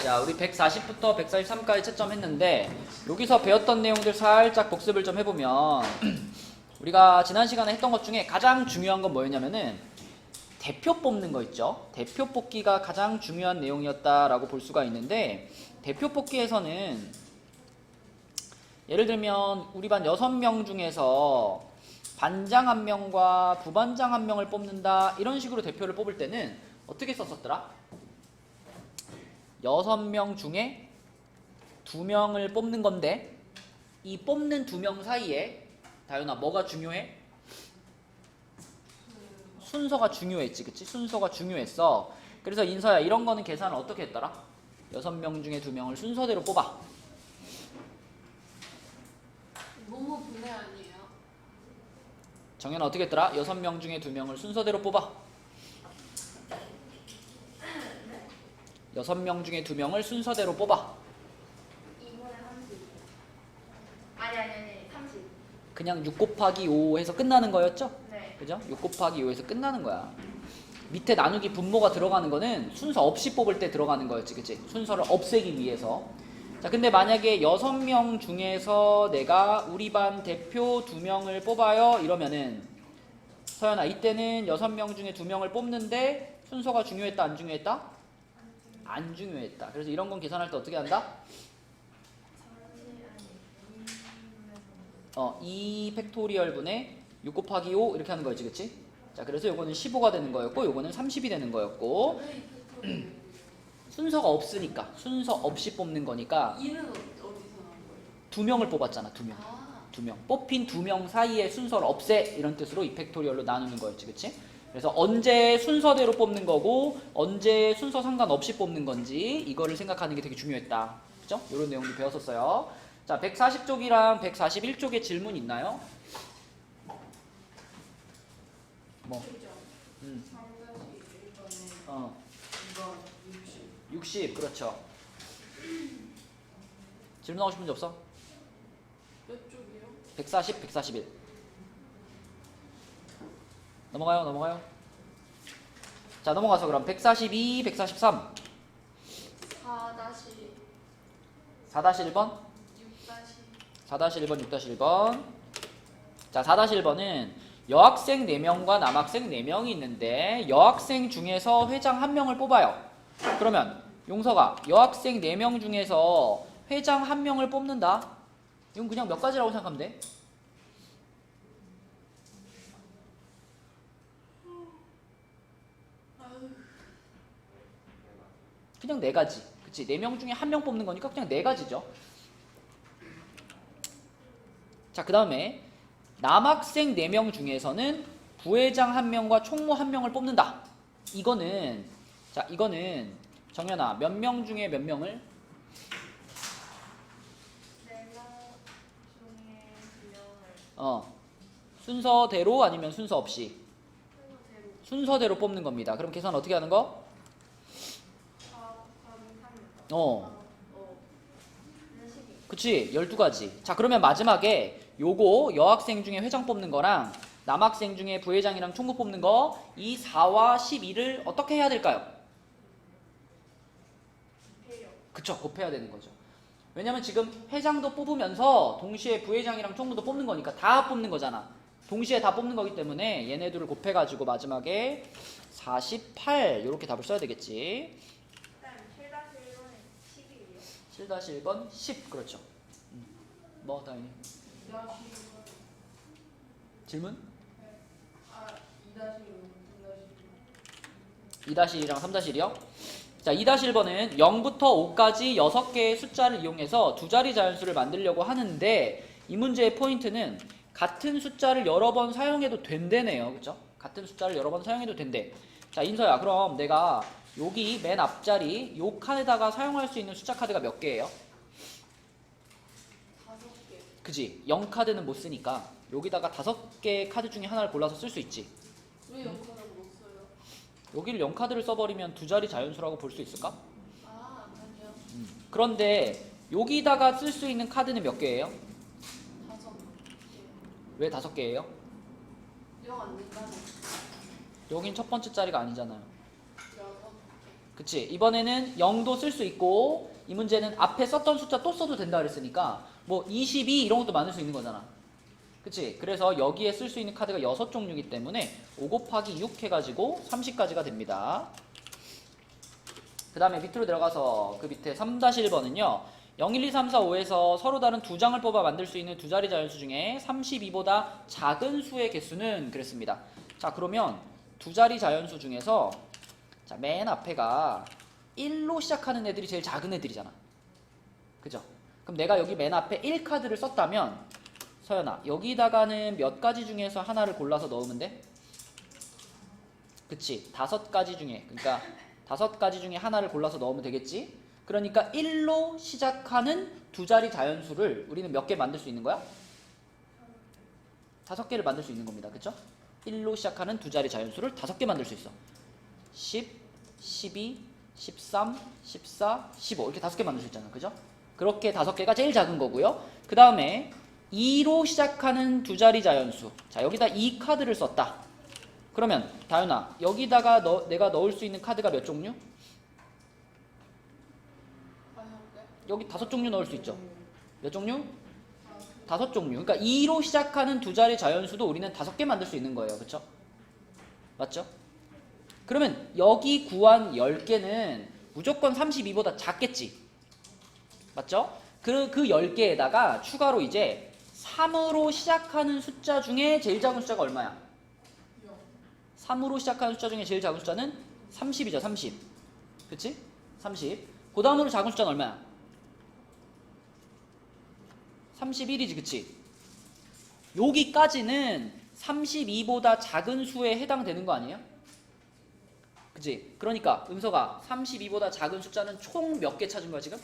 자, 우리 140부터 143까지 채점했는데 여기서 배웠던 내용들 살짝 복습을 좀 해보면 우리가 지난 시간에 했던 것 중에 가장 중요한 건 뭐였냐면은 대표 뽑는 거 있죠. 대표 뽑기가 가장 중요한 내용이었다라고 볼 수가 있는데 대표 뽑기에서는 예를 들면 우리 반 6명 중에서 반장 1명과 부반장 1명을 뽑는다 이런 식으로 대표를 뽑을 때는 어떻게 썼었더라? 6명 중에 2명을 뽑는 건데 이 뽑는 2명 사이에 다윤아 뭐가 중요해? 순서가 중요했지, 그치? 순서가 중요했어. 그래서 인서야 이런 거는 계산을 어떻게 했더라? 6명 중에 2명을 순서대로 뽑아. 뭐뭐 분해 아니에요? 정연아 어떻게 했더라? 6명 중에 2명을 순서대로 뽑아. 6명 중에 2명을 순서대로 뽑아. 2분의 30. 아니 30. 그냥 6 곱하기 5 해서 끝나는 거였죠? 네. 그죠? 6 곱하기 5에서 끝나는 거야. 밑에 나누기 분모가 들어가는 거는 순서 없이 뽑을 때 들어가는 거였지, 그치? 순서를 없애기 위해서. 자, 근데 만약에 6명 중에서 내가 우리 반 대표 2명을 뽑아요 이러면은 서연아 이때는 6명 중에 2명을 뽑는데 순서가 중요했다 안 중요했다? 안 중요했다. 그래서 이런 건 계산할 때 어떻게 한다? 2 팩토리얼 분의 6 곱하기 5 이렇게 하는 거지, 그치? 자, 그래서 요거는 15가 되는 거였고 요거는 30이 되는 거였고 순서가 없으니까 순서 없이 뽑는 거니까 2는 어디서 나온 거예요? 2명을 뽑았잖아. 2명. 아. 2명. 뽑힌 2명 사이에 순서를 없애 이런 뜻으로 2 팩토리얼로 나누는 거였지, 그치? 그래서 언제 순서대로 뽑는 거고 언제 순서 상관없이 뽑는 건지 이거를 생각하는 게 되게 중요했다. 그죠? 이런 내용도 배웠었어요. 자, 140쪽이랑 141쪽에 질문 있나요? 뭐? 60, 그렇죠. 질문 하고 싶은 적 없어? 몇 쪽이요? 140, 141. 넘어가요. 자, 넘어가서 그럼 142, 143. 4-1번? 4-1번, 6-1번. 자, 4-1번은 여학생 4명과 남학생 4명이 있는데 여학생 중에서 회장 1명을 뽑아요. 그러면 용서가 여학생 4명 중에서 회장 1명을 뽑는다. 이건 그냥 몇 가지라고 생각하면 돼? 그냥 4가지. 그치? 4명 중에 1명 뽑는 거니까 그냥 4가지죠. 자, 그 다음에 남학생 4명 중에서는 부회장 1명과 총무 1명을 뽑는다. 이거는 정연아 몇 명 중에 몇 명을? 4명 중에 2명을 순서대로 아니면 순서 없이? 순서대로. 순서대로 뽑는 겁니다. 그럼 계산 어떻게 하는 거? 4 곱하기 3. 그치? 12가지. 자, 그러면 마지막에 요거 여학생 중에 회장 뽑는 거랑 남학생 중에 부회장이랑 총무 뽑는 거 이 4와 12를 어떻게 해야 될까요? 그쵸, 곱해야 되는 거죠. 왜냐면 지금 회장도 뽑으면서 동시에 부회장이랑 총무도 뽑는 거니까 다 뽑는 거잖아. 동시에 다 뽑는 거기 때문에 얘네들을 곱해가지고 마지막에 48 이렇게 답을 써야 되겠지. 7-1번 10 그렇죠. 뭐 다행히 질문? 2-1이랑 3-1이요? 자, 2-1번은 0부터 5까지 6개의 숫자를 이용해서 두 자리 자연수를 만들려고 하는데 이 문제의 포인트는 같은 숫자를 여러 번 사용해도 된대네요. 그쵸? 같은 숫자를 여러 번 사용해도 된대. 자, 인서야 그럼 내가 여기 맨 앞자리 요 칸에다가 사용할 수 있는 숫자 카드가 몇 개예요? 5개. 그지? 0카드는 못 쓰니까 여기다가 5개의 카드 중에 하나를 골라서 쓸 수 있지. 왜 0카드를 못 써요? 여기를 0카드를 써버리면 두 자리 자연수라고 볼 수 있을까? 아니요. 그런데 여기다가 쓸 수 있는 카드는 몇 개예요? 5개. 왜 5개예요? 0 안 된다는. 여긴 첫 번째 자리가 아니잖아요. 6개. 그치? 이번에는 0도 쓸 수 있고 이 문제는 앞에 썼던 숫자 또 써도 된다 그랬으니까 뭐 22 이런 것도 만들 수 있는 거잖아. 그치? 그래서 여기에 쓸 수 있는 카드가 6종류이기 때문에 5 곱하기 6 해가지고 30까지가 됩니다. 그 다음에 밑으로 내려가서 그 밑에 3-1번은요 0, 1, 2, 3, 4, 5에서 서로 다른 두 장을 뽑아 만들 수 있는 두 자리 자연수 중에 32보다 작은 수의 개수는 그랬습니다. 자, 그러면 두 자리 자연수 중에서 자, 맨 앞에가 1로 시작하는 애들이 제일 작은 애들이잖아. 그죠? 그럼 내가 여기 맨 앞에 1카드를 썼다면 서연아, 여기다가는 몇 가지 중에서 하나를 골라서 넣으면 돼? 그치? 5가지 중에, 그러니까 5가지 중에 하나를 골라서 넣으면 되겠지? 그러니까 1로 시작하는 두 자리 자연수를 우리는 몇 개 만들 수 있는 거야? 5개를 만들 수 있는 겁니다. 그쵸? 1로 시작하는 두 자리 자연수를 5개 만들 수 있어. 10, 12, 13, 14, 15 이렇게 5개 만들 수 있잖아. 그죠? 그렇게 5개가 제일 작은 거고요. 그 다음에 2로 시작하는 두 자리 자연수. 자, 여기다 2 카드를 썼다. 그러면 다윤아, 여기다가 내가 넣을 수 있는 카드가 몇 종류? 여기 5종류 넣을 수 있죠. 몇 종류? 5종류. 그러니까 2로 시작하는 두 자리 자연수도 우리는 5개 만들 수 있는 거예요. 그쵸? 맞죠? 그러면 여기 구한 10개는 무조건 32보다 작겠지. 맞죠? 그 10개에다가 추가로 이제 3으로 시작하는 숫자 중에 제일 작은 숫자가 얼마야? 3으로 시작하는 숫자 중에 제일 작은 숫자는 30이죠. 30. 그치? 30. 그 다음으로 작은 숫자는 얼마야? 31이지. 그치? 여기까지는 32보다 작은 수에 해당되는 거 아니에요? 그치? 그러니까 은서가 32보다 작은 숫자는 총 몇 개 찾은 거야 지금?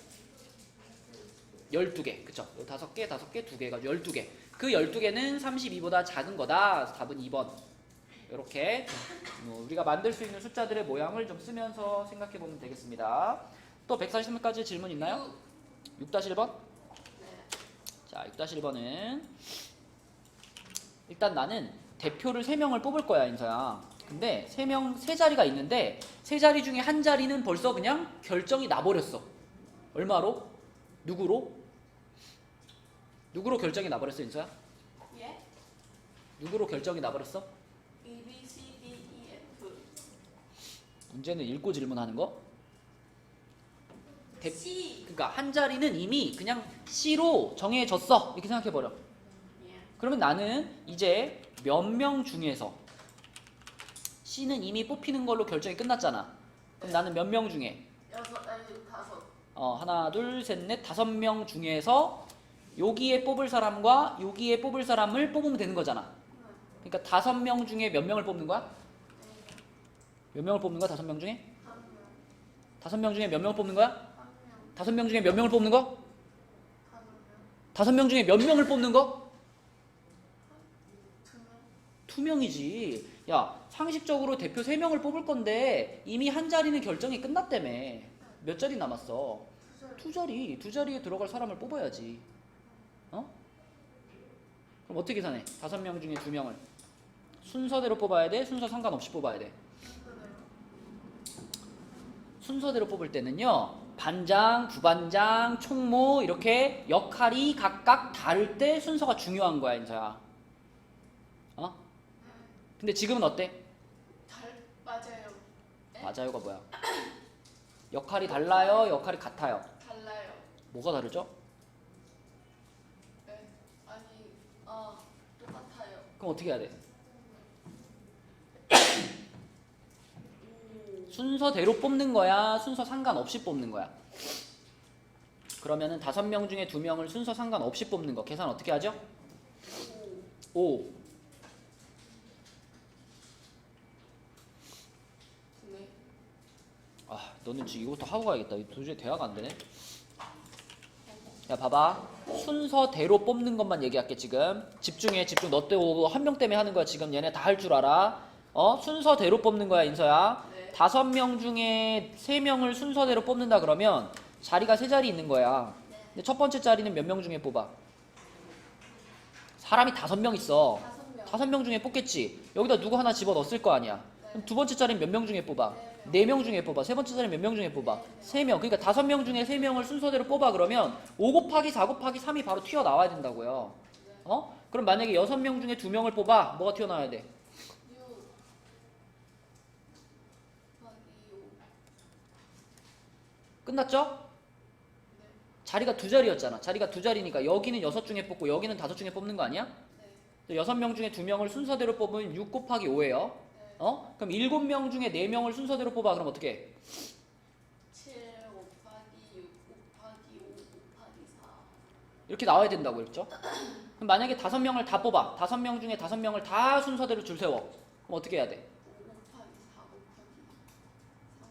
12개. 그쵸? 5개, 5개, 2개가 12개. 그 12개는 32보다 작은 거다. 답은 2번. 이렇게 우리가 만들 수 있는 숫자들의 모양을 좀 쓰면서 생각해 보면 되겠습니다. 또 140번까지 질문 있나요? 6-1번? 자, 6-1번은 일단 나는 대표를 3명을 뽑을 거야, 인서야. 근데 3자리가 있는데 3자리 중에 한 자리는 벌써 그냥 결정이 나버렸어. 얼마로? 누구로? 누구로 결정이 나버렸어, 인서야? 예? 누구로 결정이 나버렸어? B, B, C, D, E, F. 문제는 읽고 질문하는 거? C. 그러니까 한 자리는 이미 그냥 C로 정해졌어. 이렇게 생각해버려. 예. 그러면 나는 이제 몇 명 중에서 C는 이미 뽑히는 걸로 결정이 끝났잖아. 그럼 나는 몇 명 중에? 5. 하나, 둘, 셋, 넷, 5명 중에서 여기에 뽑을 사람과 여기에 뽑을 사람을 뽑으면 되는 거잖아. 그러니까 5명 중에 몇 명을 뽑는 거야? 몇 명을 뽑는 거야? 5명 중에? 5명 중에 몇 명을 뽑는 거야? 5명 중에 몇 명을 뽑는 거? 5명 중에 몇 명을 뽑는 거? 2명이지. 야, 상식적으로 대표 3명을 뽑을 건데 이미 한 자리는 결정이 끝났다며. 몇 자리 남았어? 2자리. 2자리에 들어갈 사람을 뽑아야지. 어? 그럼 어떻게 계산해? 5명 중에 2명을 순서대로 뽑아야 돼? 순서 상관없이 뽑아야 돼? 순서대로 뽑을 때는요, 반장, 부반장, 총무 이렇게 역할이 각각 다를 때 순서가 중요한 거야, 인서야. 어? 근데 지금은 어때? 맞아요. 맞아요가 뭐야? 역할이 달라요? 역할이 같아요? 달라요. 뭐가 다르죠? 네. 아니, 똑같아요. 그럼 어떻게 해야 돼? 순서대로 뽑는 거야? 순서 상관없이 뽑는 거야? 그러면은 5명 중에 2명을 순서 상관없이 뽑는 거 계산 어떻게 하죠? 5. 네. 아, 너는 지금 이것도 하고 가야겠다. 도저히 대화가 안 되네. 야, 봐봐. 순서대로 뽑는 것만 얘기할게, 지금. 집중해, 집중. 너 때문에 한 명 때문에 하는 거야, 지금. 얘네 다 할 줄 알아. 순서대로 뽑는 거야, 인서야. 네. 5명 중에 3명을 순서대로 뽑는다 그러면 자리가 3자리 있는 거야. 근데 첫 번째 자리는 몇 명 중에 뽑아? 사람이 5명 있어. 5명. 5명 중에 뽑겠지. 여기다 누구 하나 집어 넣었을 거 아니야. 네. 그럼 두 번째 자리는 몇 명 중에 뽑아? 4명. 4명 중에 뽑아. 세 번째 자리 몇 명 중에 뽑아? 3명. 그러니까 5명 중에 3명을 순서대로 뽑아. 그러면 5 곱하기 4 곱하기 3이 바로 튀어나와야 된다고요. 어? 그럼 만약에 6명 중에 2명을 뽑아. 뭐가 튀어나와야 돼? 6 곱하기 5. 끝났죠? 네. 자리가 2자리였잖아. 자리가 2자리니까 여기는 6 중에 뽑고 여기는 5 중에 뽑는 거 아니야? 네. 6명 중에 2명을 순서대로 뽑으면 6 곱하기 5예요. 네. 어? 그럼 7명 중에 4명을 순서대로 뽑아. 그럼 어떻게 해? 7 곱하기 6 곱하기 5 곱하기 4. 이렇게 나와야 된다고 그랬죠? 그럼 만약에 5명을 다 뽑아. 5명 중에 5명을 다 순서대로 줄 세워. 그럼 어떻게 해야 돼? 5 곱하기 4 곱하기 4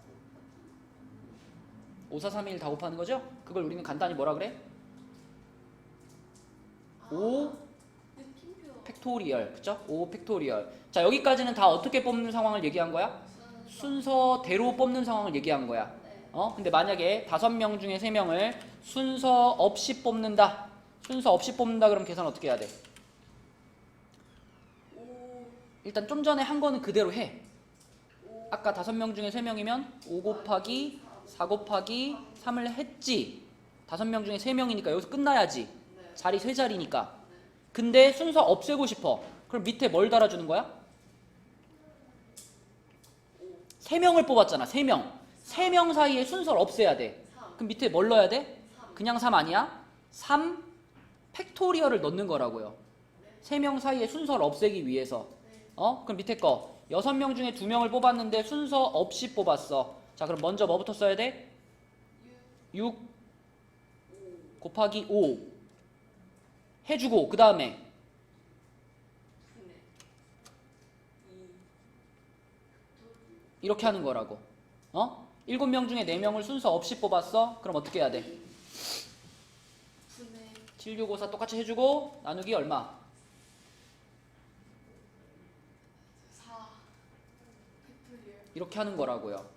곱하기 5, 4, 3, 1 다 곱하는 거죠? 그걸 우리는 간단히 뭐라 그래? 5 느낌표. 팩토리얼. 그쵸? 5 팩토리얼. 자, 여기까지는 다 어떻게 뽑는 상황을 얘기한 거야? 순서대로 뽑는 상황을 얘기한 거야. 네. 근데 만약에 5명 중에 3명을 순서 없이 뽑는다. 순서 없이 뽑는다 그럼 계산 어떻게 해야 돼? 5 일단 좀 전에 한 거는 그대로 해. 5 아까 5명 중에 3명이면 5 곱하기 4 곱하기 3을 했지. 5명 중에 3명이니까 여기서 끝나야지. 네. 자리 3자리니까. 네. 근데 순서 없애고 싶어. 그럼 밑에 뭘 달아주는 거야? 3명을 뽑았잖아. 3명. 3명 사이에 순서를 없애야 돼. 3 그럼 밑에 뭘 넣어야 돼? 3 그냥 3 아니야? 3 팩토리얼을 넣는 거라고요. 3명 사이에 순서를 없애기 위해서. 네. 그럼 밑에 거 6명 중에 2명을 뽑았는데 순서 없이 뽑았어. 자, 그럼 먼저 뭐부터 써야 돼? 6 6 5 곱하기 5 해주고 그 다음에 분의 2 이렇게 하는 거라고. 7명 중에 4명을 순서 없이 뽑았어. 그럼 어떻게 해야 돼? 분의 7, 6, 5, 4 똑같이 해주고 나누기 얼마? 4 팩토리얼. 이렇게 하는 거라고요.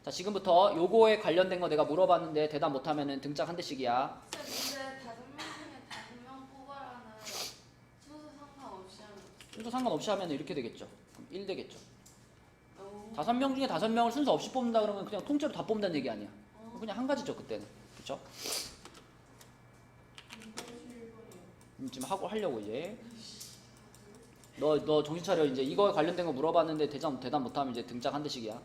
자, 지금부터 요거에 관련된 거 내가 물어봤는데 대답 못하면은 등짝 한 대씩이야. 근데 5명 중에 5명 뽑아라는 순서 상관없이 하면 순서 상관없이 하면 이렇게 되겠죠. 그럼 1 되겠죠. 너무 5명 중에 5명을 순서 없이 뽑는다 그러면 그냥 통째로 다 뽑는다는 얘기 아니야. 그냥 한 가지죠 그때는. 그렇죠? 지금 하려고 이제. 너 정신 차려. 이제 이거에 관련된 거 물어봤는데 대답 못하면 이제 등짝 한 대씩이야.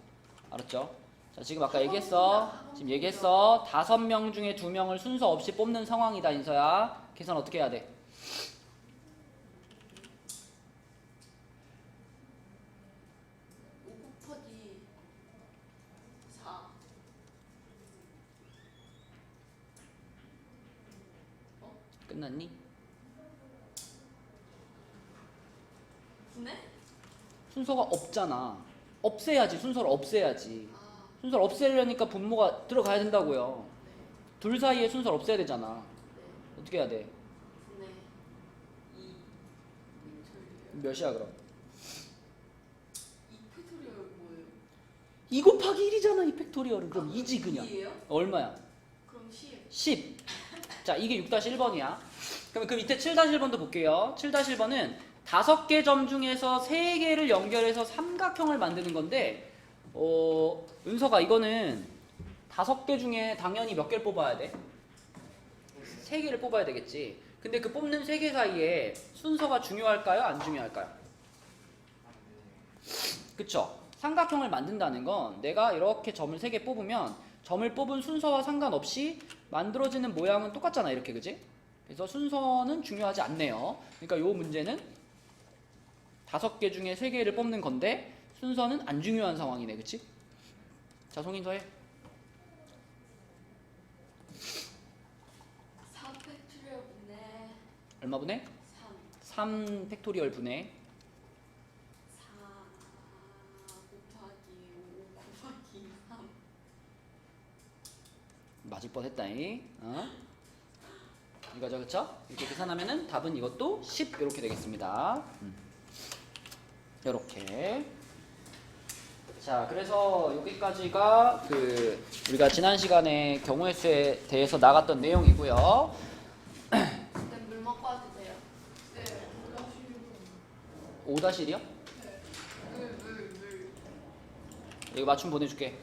알았죠? 자, 지금 아까 얘기했어. 지금 얘기했어. 5명 중에 2명을 순서 없이 뽑는 상황이다, 인서야. 계산 어떻게 해야 돼? 5 곱하기 4 끝났니? 분의? 순서가 없잖아. 없애야지. 순서를 없애야지. 아, 순서를 없애려니까 분모가 들어가야 된다고요. 네. 둘 사이에 순서를 없애야 되잖아. 네. 어떻게 해야 돼? 분의 2 팩토리얼. 몇이야 그럼? 2 팩토리얼 뭐예요? 2 곱하기 1이잖아 이 팩토리얼은. 그럼 2지 그냥. 2예요? 얼마야? 그럼 10. 10. 자, 이게 6-1번이야. 그럼 그 밑에 7-1번도 볼게요. 7-1번은 5개 점 중에서 3개를 연결해서 삼각형을 만드는 건데, 은서가 이거는 5개 중에 당연히 몇 개를 뽑아야 돼? 3개를 뽑아야 되겠지. 근데 그 뽑는 3개 사이에 순서가 중요할까요? 안 중요할까요? 그쵸? 삼각형을 만든다는 건 내가 이렇게 점을 3개 뽑으면 점을 뽑은 순서와 상관없이 만들어지는 모양은 똑같잖아, 이렇게, 그지? 그래서 순서는 중요하지 않네요. 그러니까 이 문제는 5개 중에 3개를 뽑는 건데 순서는 안 중요한 상황이네, 그치? 자, 송인서 해. 4 팩토리얼 분의 얼마 분해? 3 3 팩토리얼 분해. 4 곱하기 5 곱하기 3 맞을 뻔했다잉. 이거죠, 그쵸? 이렇게 계산하면은 답은 이것도 10 이렇게 되겠습니다. 이렇게. 자, 그래서 여기까지가 우리가 지난 시간에 경우의 수에 대해서 나갔던 내용이고요. 그때 물 먹고 와도 돼요? 네. 5-1이요? 물. 이거 맞춤 보내줄게.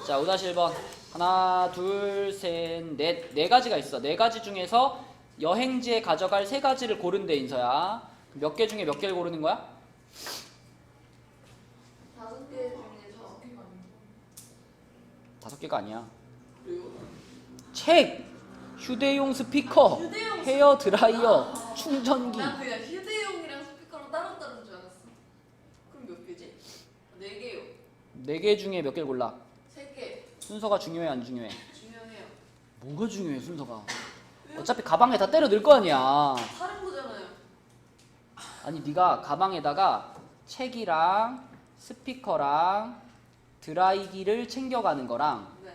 자, 5-1번. 하나, 둘, 셋, 넷. 네 가지가 있어. 네 가지 중에서 여행지에 가져갈 세 가지를 고른대, 인서야. 몇 개 중에 몇 개를 고르는 거야? 5개 중에서 5개가 아니야. 책, 휴대용 스피커, 헤어 드라이어, 충전기. 난 그냥 휴대용이랑 스피커로 따로따로인 줄 알았어. 그럼 몇 개지? 4개요. 4개 중에 몇 개를 골라? 3개. 순서가 중요해, 안 중요해? 중요해요. 뭐가 중요해, 순서가? 어차피 가방에 다 때려 넣을 거 아니야. 다른 거잖아요. 아니, 네가 가방에다가 책이랑 스피커랑 드라이기를 챙겨가는 거랑 네.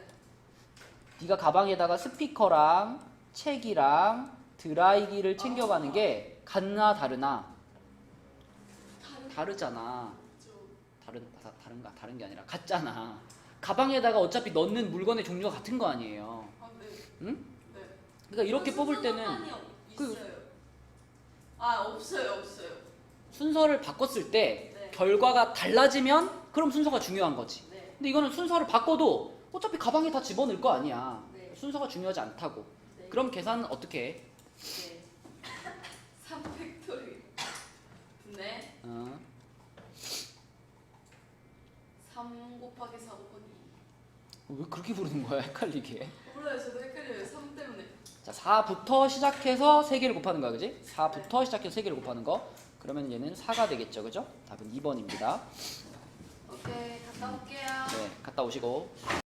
네가 가방에다가 스피커랑 책이랑 드라이기를 챙겨가는 게 같나 다르나? 다르잖아. 다른가? 다른 게 아니라 같잖아. 가방에다가 어차피 넣는 물건의 종류가 같은 거 아니에요. 아, 네. 응? 네. 그러니까 이렇게 뽑을 때는 있어요. 없어요. 순서를 바꿨을 때 네. 결과가 달라지면 그럼 순서가 중요한 거지. 네. 근데 이거는 순서를 바꿔도 어차피 가방에 다 집어넣을 거 아니야. 네. 순서가 중요하지 않다고. 네. 그럼 계산은 어떻게 해? 네. 3팩토리. 네. 3 곱하기 4 곱하기 2. 왜 그렇게 부르는 거야? 헷갈리게. 몰라요. 저도 헷갈려요. 3 때문에. 자, 4부터 시작해서 3개를 곱하는 거야, 그지? 4부터 시작해서 3개를 곱하는 거. 그러면 얘는 4가 되겠죠, 그죠? 답은 2번입니다. 오케이. 갔다 올게요. 네, 갔다 오시고.